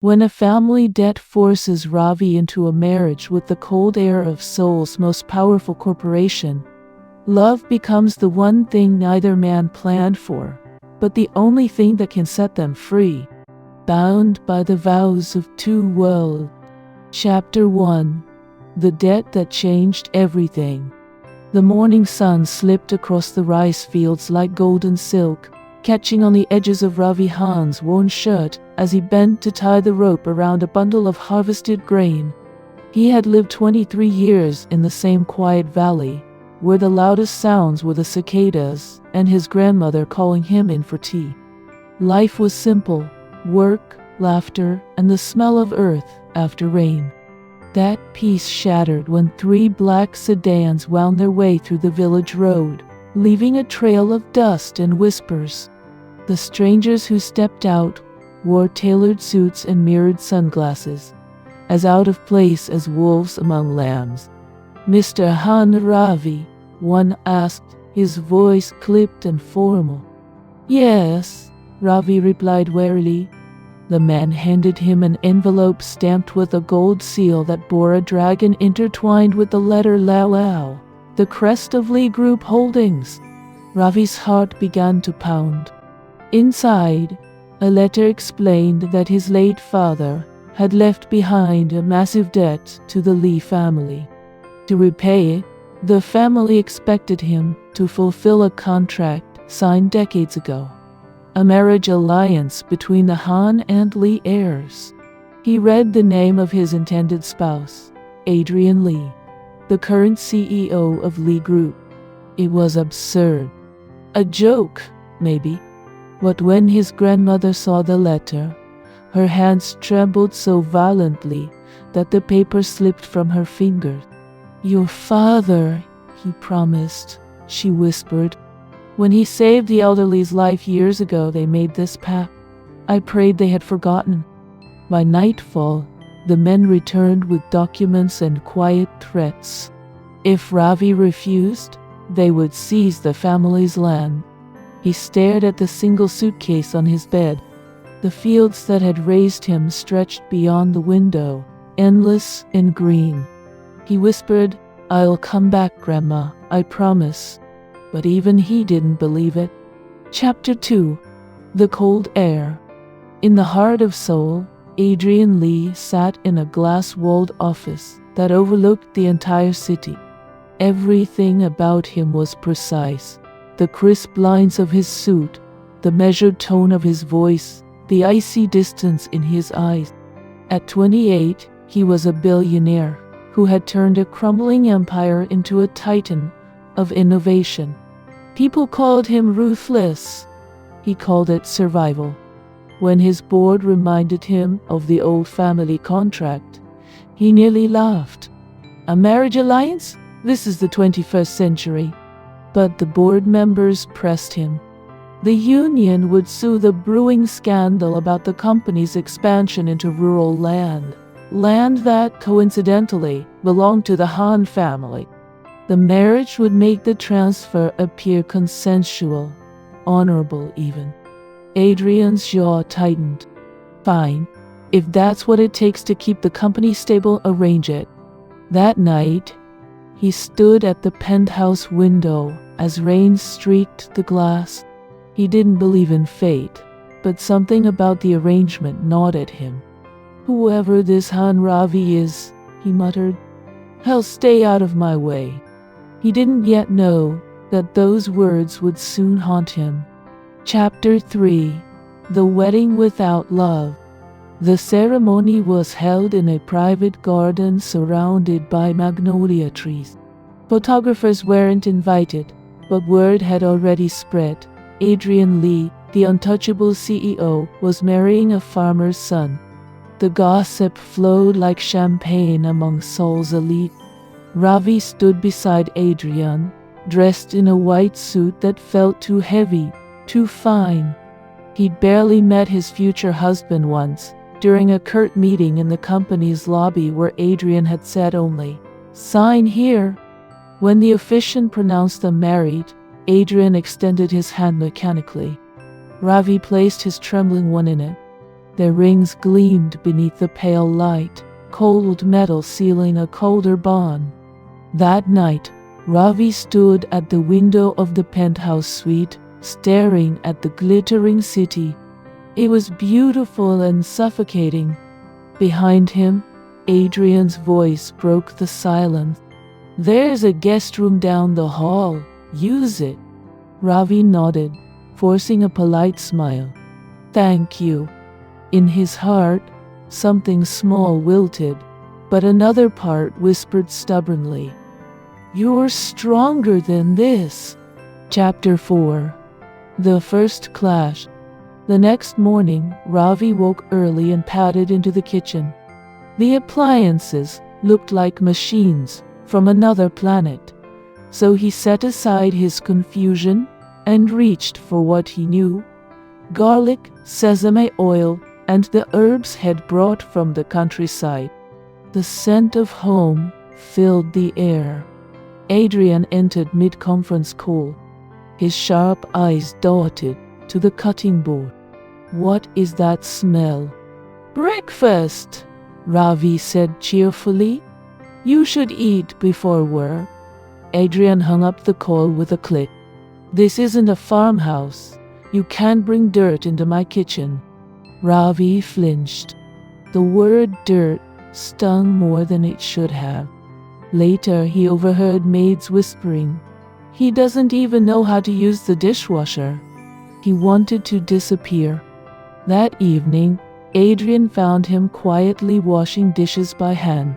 When a family debt forces Ravi into a marriage with the cold heir of Seoul's most powerful corporation, love becomes the one thing neither man planned for, but the only thing that can set them free, bound by the vows of two worlds. Chapter 1. The Debt That Changed Everything. The morning sun slipped across the rice fields like golden silk, catching on the edges of Ravi Han's worn shirt as he bent to tie the rope around a bundle of harvested grain. He had lived 23 years in the same quiet valley, where the loudest sounds were the cicadas and his grandmother calling him in for tea. Life was simple: work, laughter, and the smell of earth after rain. That peace shattered when 3 black sedans wound their way through the village road, leaving a trail of dust and whispers. The strangers who stepped out wore tailored suits and mirrored sunglasses, as out of place as wolves among lambs. "Mr. Han Ravi?" one asked, his voice clipped and formal. "Yes," Ravi replied warily. The man handed him an envelope stamped with a gold seal that bore a dragon intertwined with the letter Lao Lao, the crest of Lee Group Holdings. Ravi's heart began to pound. Inside, a letter explained that his late father had left behind a massive debt to the Lee family. To repay it, the family expected him to fulfill a contract signed decades ago, a marriage alliance between the Han and Lee heirs. He read the name of his intended spouse, Adrian Lee, the current CEO of Lee Group. It was absurd. A joke, maybe. But when his grandmother saw the letter, her hands trembled so violently that the paper slipped from her fingers. "Your father," he promised, she whispered. "When he saved the elderly's life years ago, they made this pact. I prayed they had forgotten." By nightfall, the men returned with documents and quiet threats. If Ravi refused, they would seize the family's land. He stared at the single suitcase on his bed. The fields that had raised him stretched beyond the window, endless and green. He whispered, "I'll come back, Grandma, I promise." But even he didn't believe it. Chapter 2. The Cold Air. In the heart of Seoul, Adrian Lee sat in a glass-walled office that overlooked the entire city. Everything about him was precise. The crisp lines of his suit, the measured tone of his voice, the icy distance in his eyes. At 28, he was a billionaire who had turned a crumbling empire into a titan of innovation. People called him ruthless. He called it survival. When his board reminded him of the old family contract, he nearly laughed. "A marriage alliance? This is the 21st century." But the board members pressed him. The union would sue the brewing scandal about the company's expansion into rural land that, coincidentally, belonged to the Han family. The marriage would make the transfer appear consensual, honorable even. Adrian's jaw tightened. "Fine. If that's what it takes to keep the company stable, arrange it." That night, he stood at the penthouse window as rain streaked the glass. He didn't believe in fate, but something about the arrangement gnawed at him. "Whoever this Han Ravi is," he muttered, "he'll stay out of my way." He didn't yet know that those words would soon haunt him. Chapter 3. The Wedding Without Love. The ceremony was held in a private garden surrounded by magnolia trees. Photographers weren't invited, but word had already spread. Adrian Lee, the untouchable CEO, was marrying a farmer's son. The gossip flowed like champagne among Seoul's elite. Ravi stood beside Adrian, dressed in a white suit that felt too heavy, too fine. He'd barely met his future husband once, during a curt meeting in the company's lobby where Adrian had said only, "Sign here." When the officiant pronounced them married, Adrian extended his hand mechanically. Ravi placed his trembling one in it. Their rings gleamed beneath the pale light, cold metal sealing a colder bond. That night, Ravi stood at the window of the penthouse suite, staring at the glittering city. It was beautiful and suffocating. Behind him, Adrian's voice broke the silence. "There's a guest room down the hall. Use it." Ravi nodded, forcing a polite smile. "Thank you." In his heart, something small wilted, but another part whispered stubbornly, "You're stronger than this." Chapter 4. The First Clash. The next morning, Ravi woke early and padded into the kitchen. The appliances looked like machines from another planet, so he set aside his confusion and reached for what he knew: garlic, sesame oil, and the herbs he'd brought from the countryside. The scent of home filled the air. Adrian entered mid-conference call, his sharp eyes darted to the cutting board. "What is that smell?" "Breakfast," Ravi said cheerfully. "You should eat before work." Adrian hung up the call with a click. "This isn't a farmhouse. You can't bring dirt into my kitchen." Ravi flinched. The word dirt stung more than it should have. Later, he overheard maids whispering, "He doesn't even know how to use the dishwasher." He wanted to disappear. That evening, Adrian found him quietly washing dishes by hand.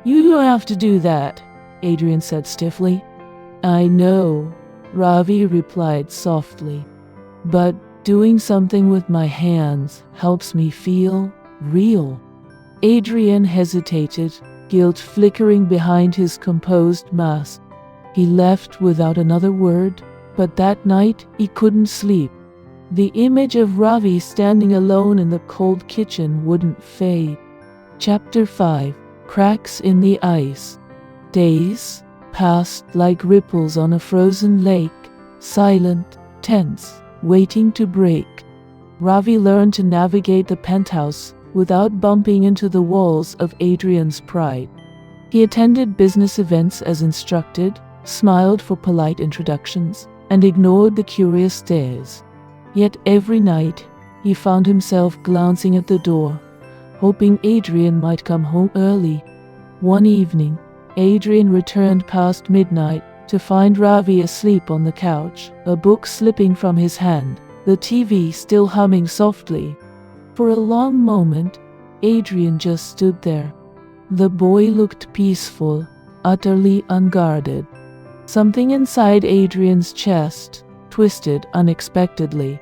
"You don't have to do that," Adrian said stiffly. "I know," Ravi replied softly. "But doing something with my hands helps me feel real." Adrian hesitated, guilt flickering behind his composed mask. He left without another word, but that night he couldn't sleep. The image of Ravi standing alone in the cold kitchen wouldn't fade. Chapter 5. Cracks in the Ice. Days passed like ripples on a frozen lake, silent, tense, waiting to break. Ravi learned to navigate the penthouse without bumping into the walls of Adrian's pride. He attended business events as instructed, smiled for polite introductions, and ignored the curious stares. Yet every night, he found himself glancing at the door, hoping Adrian might come home early. One evening, Adrian returned past midnight to find Ravi asleep on the couch, a book slipping from his hand, the TV still humming softly. For a long moment, Adrian just stood there. The boy looked peaceful, utterly unguarded. Something inside Adrian's chest twisted unexpectedly.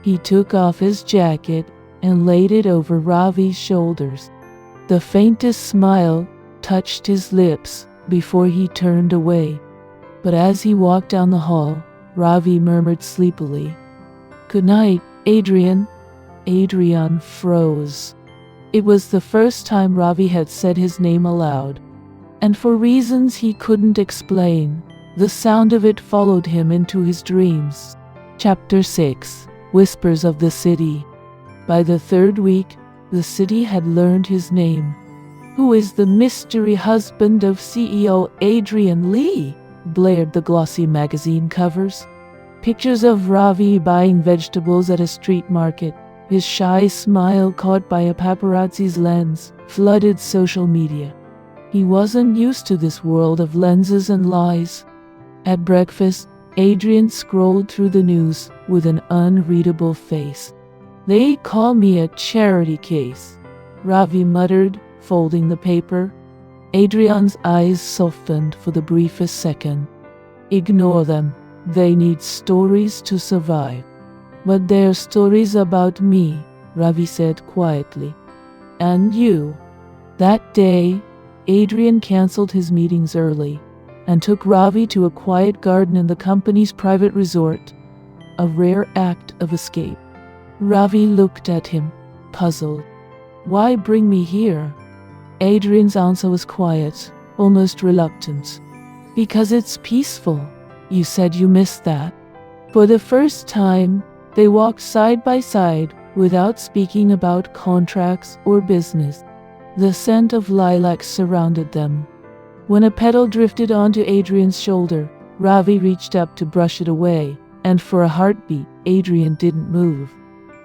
He took off his jacket and laid it over Ravi's shoulders. The faintest smile touched his lips before he turned away. But as he walked down the hall, Ravi murmured sleepily, "Good night, Adrian." Adrian froze. It was the first time Ravi had said his name aloud, and for reasons he couldn't explain, the sound of it followed him into his dreams. Chapter 6. Whispers of the City. By the third week, the city had learned his name. "Who is the mystery husband of CEO Adrian Lee?" blared the glossy magazine covers. Pictures of Ravi buying vegetables at a street market, his shy smile caught by a paparazzi's lens, flooded social media. He wasn't used to this world of lenses and lies. At breakfast, Adrian scrolled through the news with an unreadable face. "They call me a charity case," Ravi muttered, folding the paper. Adrian's eyes softened for the briefest second. "Ignore them. They need stories to survive." "But they're stories about me," Ravi said quietly. "And you." That day, Adrian canceled his meetings early and took Ravi to a quiet garden in the company's private resort, a rare act of escape. Ravi looked at him, puzzled. "Why bring me here?" Adrian's answer was quiet, almost reluctant. "Because it's peaceful. You said you missed that." For the first time, they walked side by side, without speaking about contracts or business. The scent of lilac surrounded them. When a petal drifted onto Adrian's shoulder, Ravi reached up to brush it away, and for a heartbeat, Adrian didn't move.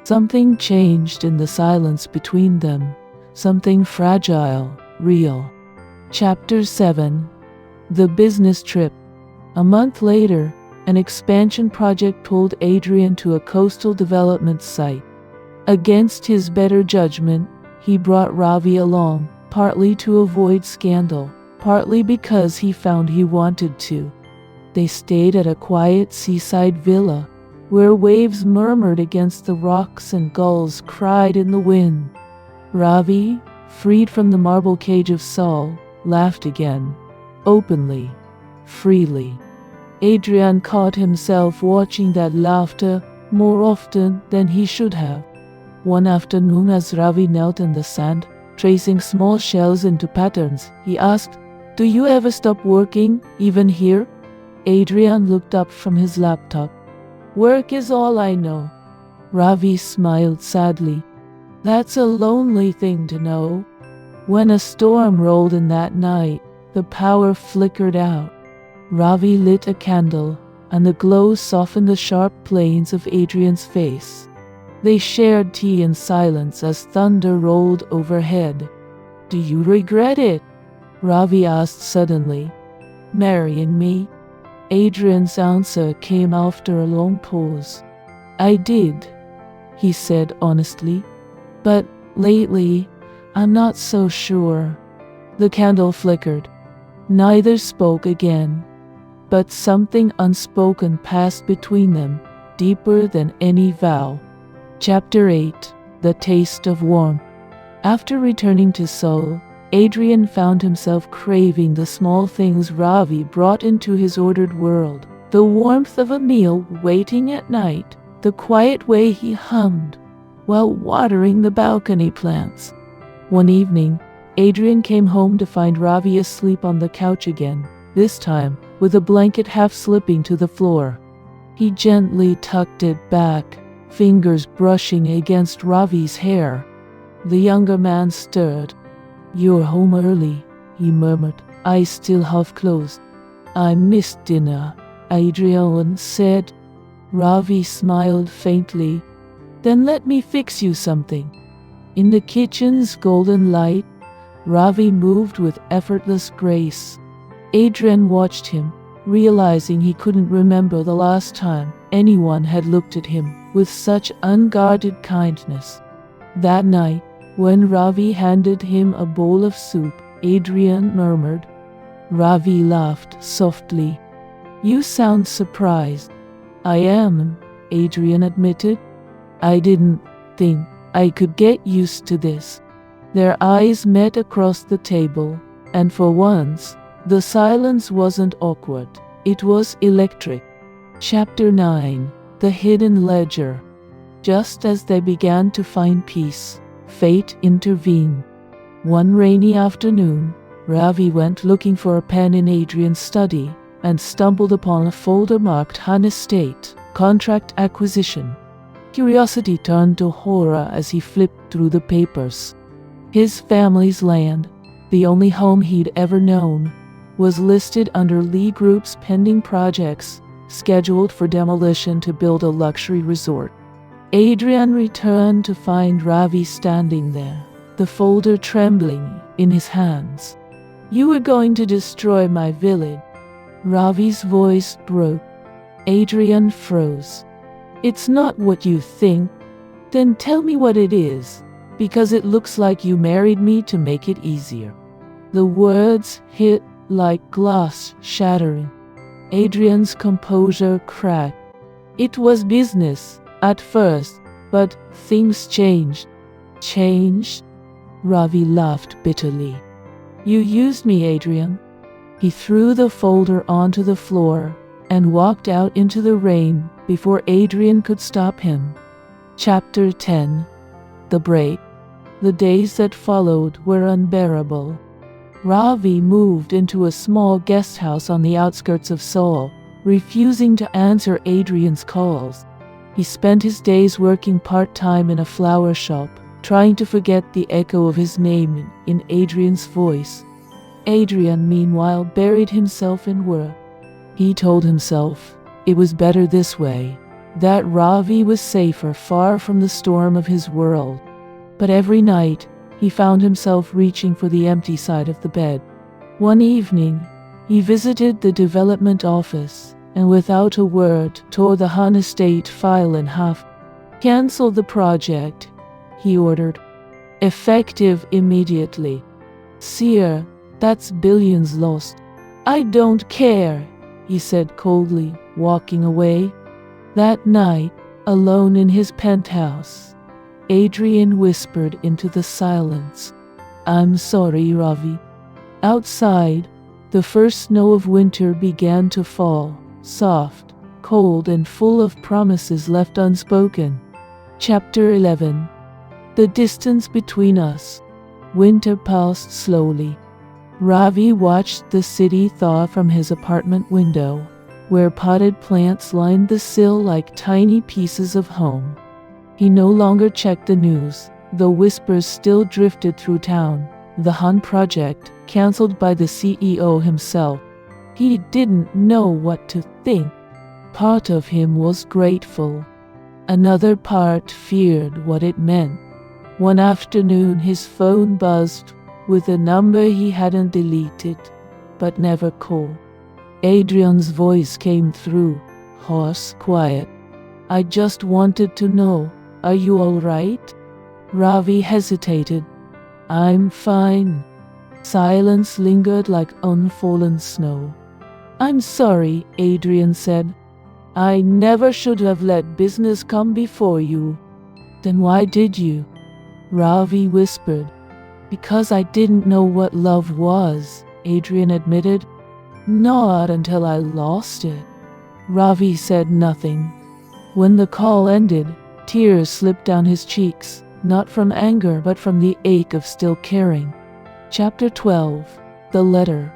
Something changed in the silence between them. Something fragile, real. Chapter 7. The Business Trip. A month later, an expansion project pulled Adrian to a coastal development site. Against his better judgment, he brought Ravi along, partly to avoid scandal, partly because he found he wanted to. They stayed at a quiet seaside villa, where waves murmured against the rocks and gulls cried in the wind. Ravi, freed from the marble cage of Saul, laughed again, openly, freely. Adrian caught himself watching that laughter more often than he should have. One afternoon, as Ravi knelt in the sand, tracing small shells into patterns, he asked, "Do you ever stop working, even here?" Adrian looked up from his laptop. "Work is all I know." Ravi smiled sadly. "That's a lonely thing to know." When a storm rolled in that night, the power flickered out. Ravi lit a candle, and the glow softened the sharp planes of Adrian's face. They shared tea in silence as thunder rolled overhead. "Do you regret it?" Ravi asked suddenly. "Marrying me?" Adrian's answer came after a long pause. "I did," he said honestly. "But lately, I'm not so sure." The candle flickered. Neither spoke again. But something unspoken passed between them, deeper than any vow. Chapter 8. The Taste of Warmth. After returning to Seoul, Adrian found himself craving the small things Ravi brought into his ordered world. The warmth of a meal waiting at night, the quiet way he hummed while watering the balcony plants. One evening, Adrian came home to find Ravi asleep on the couch again, this time with a blanket half slipping to the floor. He gently tucked it back, fingers brushing against Ravi's hair. The younger man stirred. "You're home early," he murmured, eyes still half closed. "I missed dinner," Adrian said. Ravi smiled faintly. "Then let me fix you something." In the kitchen's golden light, Ravi moved with effortless grace. Adrian watched him, realizing he couldn't remember the last time anyone had looked at him with such unguarded kindness. That night, when Ravi handed him a bowl of soup, Adrian murmured. Ravi laughed softly. "You sound surprised." "I am," Adrian admitted. "I didn't think I could get used to this." Their eyes met across the table, and for once, the silence wasn't awkward. It was electric. Chapter 9. The Hidden Ledger. Just as they began to find peace, fate intervened. One rainy afternoon, Ravi went looking for a pen in Adrian's study and stumbled upon a folder marked Han Estate, Contract Acquisition. Curiosity turned to horror as he flipped through the papers. His family's land, the only home he'd ever known, was listed under Lee Group's pending projects, scheduled for demolition to build a luxury resort. Adrian returned to find Ravi standing there, the folder trembling in his hands. "You were going to destroy my village." Ravi's voice broke. Adrian froze. "It's not what you think." "Then tell me what it is, because it looks like you married me to make it easier." The words hit like glass shattering. Adrian's composure cracked. "It was business at first, but things changed." "Changed?" Ravi laughed bitterly. "You used me, Adrian." He threw the folder onto the floor and walked out into the rain before Adrian could stop him. Chapter 10. The Break. The days that followed were unbearable. Ravi moved into a small guest house on the outskirts of Seoul, refusing to answer Adrian's calls. He spent his days working part-time in a flower shop, trying to forget the echo of his name in Adrian's voice. Adrian, meanwhile, buried himself in work. He told himself it was better this way, that Ravi was safer far from the storm of his world. But every night, he found himself reaching for the empty side of the bed. One evening, he visited the development office and without a word tore the Han estate file in half. "Cancel the project," he ordered. "Effective immediately. Sir, that's billions lost." "I don't care," he said coldly, walking away. That night, alone in his penthouse, Adrian whispered into the silence, "I'm sorry, Ravi." Outside, the first snow of winter began to fall, soft, cold, and full of promises left unspoken. Chapter 11. The distance between us. Winter passed slowly. Ravi watched the city thaw from his apartment window, where potted plants lined the sill like tiny pieces of home. He no longer checked the news, though whispers still drifted through town. The Han project, cancelled by the CEO himself. He didn't know what to think. Part of him was grateful. Another part feared what it meant. One afternoon his phone buzzed with a number he hadn't deleted, but never called. Adrian's voice came through, hoarse, quiet. "I just wanted to know, are you all right?" Ravi hesitated. "I'm fine." Silence lingered like unfallen snow. "I'm sorry," Adrian said. "I never should have let business come before you." "Then why did you?" Ravi whispered. "Because I didn't know what love was," Adrian admitted. "Not until I lost it." Ravi said nothing. When the call ended, tears slipped down his cheeks, not from anger but from the ache of still caring. Chapter 12. The Letter.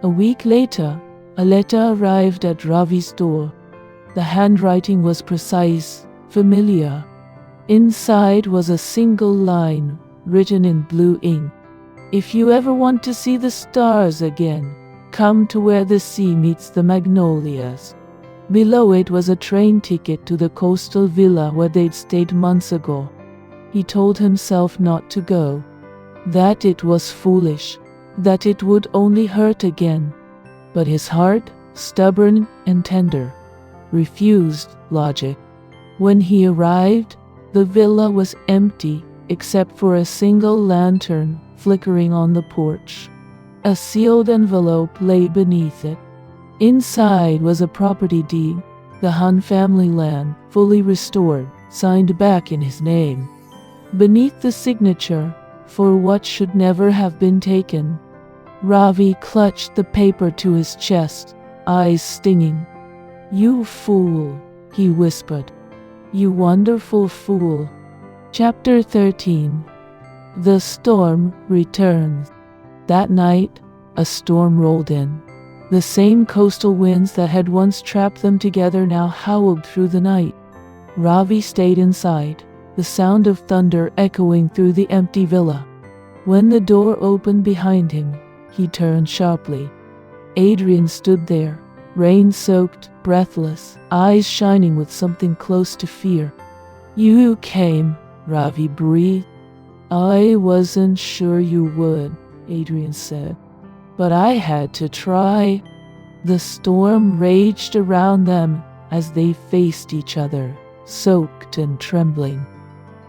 A week later, a letter arrived at Ravi's door. The handwriting was precise, familiar. Inside was a single line, written in blue ink. "If you ever want to see the stars again, come to where the sea meets the magnolias." Below it was a train ticket to the coastal villa where they'd stayed months ago. He told himself not to go, that it was foolish, that it would only hurt again. But his heart, stubborn and tender, refused logic. When he arrived, the villa was empty except for a single lantern flickering on the porch. A sealed envelope lay beneath it. Inside was a property deed, the Han family land, fully restored, signed back in his name. Beneath the signature, for what should never have been taken. Ravi clutched the paper to his chest, eyes stinging. "You fool," he whispered. "You wonderful fool." Chapter 13. The storm returns. That night, a storm rolled in. The same coastal winds that had once trapped them together now howled through the night. Ravi stayed inside, the sound of thunder echoing through the empty villa. When the door opened behind him, he turned sharply. Adrian stood there, rain-soaked, breathless, eyes shining with something close to fear. "You came," Ravi breathed. "I wasn't sure you would," Adrian said. "But I had to try." The storm raged around them as they faced each other, soaked and trembling.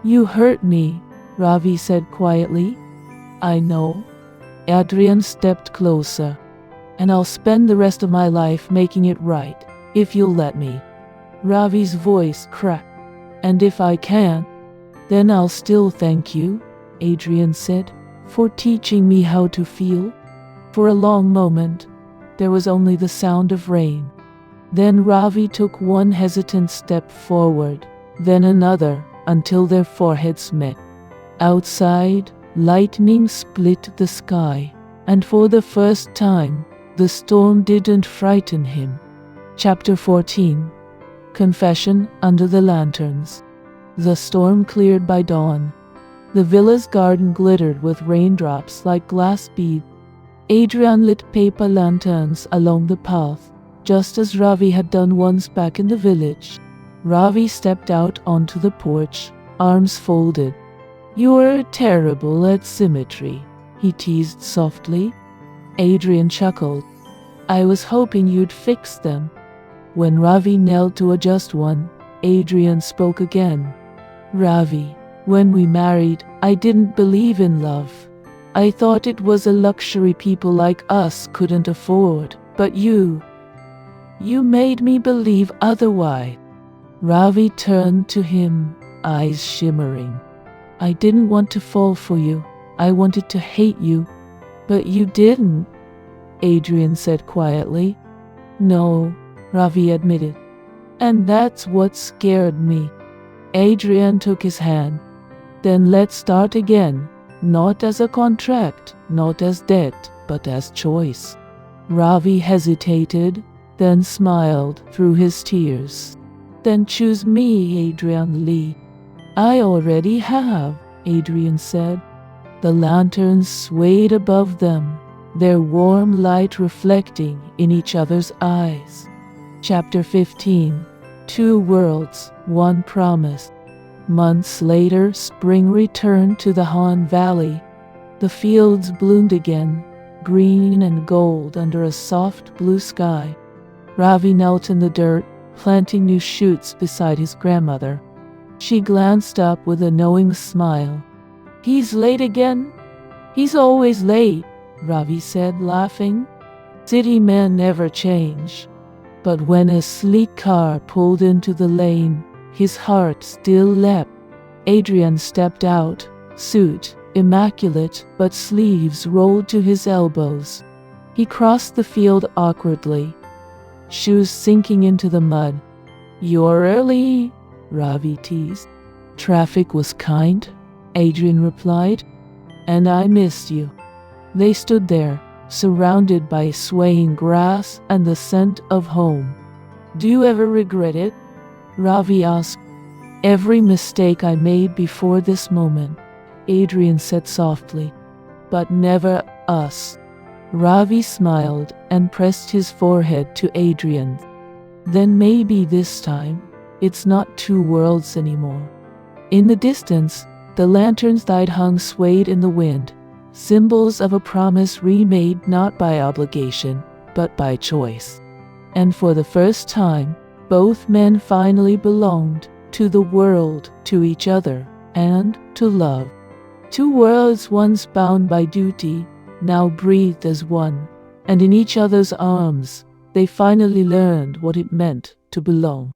"You hurt me," Ravi said quietly. "I know." Adrian stepped closer. "And I'll spend the rest of my life making it right, if you'll let me." Ravi's voice cracked. "And if I can't, then I'll still thank you," Adrian said, "for teaching me how to feel." For a long moment, there was only the sound of rain. Then Ravi took one hesitant step forward, then another, until their foreheads met. Outside, lightning split the sky, and for the first time, the storm didn't frighten him. Chapter 14. Confession under the lanterns. The storm cleared by dawn. The villa's garden glittered with raindrops like glass beads. Adrian lit paper lanterns along the path, just as Ravi had done once back in the village. Ravi stepped out onto the porch, arms folded. "You're terrible at symmetry," he teased softly. Adrian chuckled. "I was hoping you'd fix them." When Ravi knelt to adjust one, Adrian spoke again. "Ravi, when we married, I didn't believe in love. I thought it was a luxury people like us couldn't afford, but you made me believe otherwise." Ravi turned to him, eyes shimmering. "I didn't want to fall for you. I wanted to hate you. But you didn't," Adrian said quietly. "No," Ravi admitted. "And that's what scared me." Adrian took his hand. "Then let's start again. Not as a contract, not as debt, but as choice." Ravi hesitated, then smiled through his tears. "Then choose me, Adrian Lee." "I already have," Adrian said. The lanterns swayed above them, their warm light reflecting in each other's eyes. Chapter 15. Two Worlds, One Promise. Months later, spring returned to the Han Valley. The fields bloomed again, green and gold under a soft blue sky. Ravi knelt in the dirt, planting new shoots beside his grandmother. She glanced up with a knowing smile. "He's late again?" "He's always late," Ravi said, laughing. "City men never change." But when a sleek car pulled into the lane, his heart still leapt. Adrian stepped out, suit immaculate, but sleeves rolled to his elbows. He crossed the field awkwardly, shoes sinking into the mud. "You're early," Ravi teased. "Traffic was kind," Adrian replied, "and I missed you." They stood there, surrounded by swaying grass and the scent of home. "Do you ever regret it?" Ravi asked. "Every mistake I made before this moment," Adrian said softly. "But never us." Ravi smiled and pressed his forehead to Adrian's. "Then maybe this time, it's not two worlds anymore." In the distance, the lanterns that hung swayed in the wind, symbols of a promise remade not by obligation, but by choice. And for the first time, both men finally belonged to the world, to each other, and to love. Two worlds once bound by duty, now breathed as one, and in each other's arms, they finally learned what it meant to belong.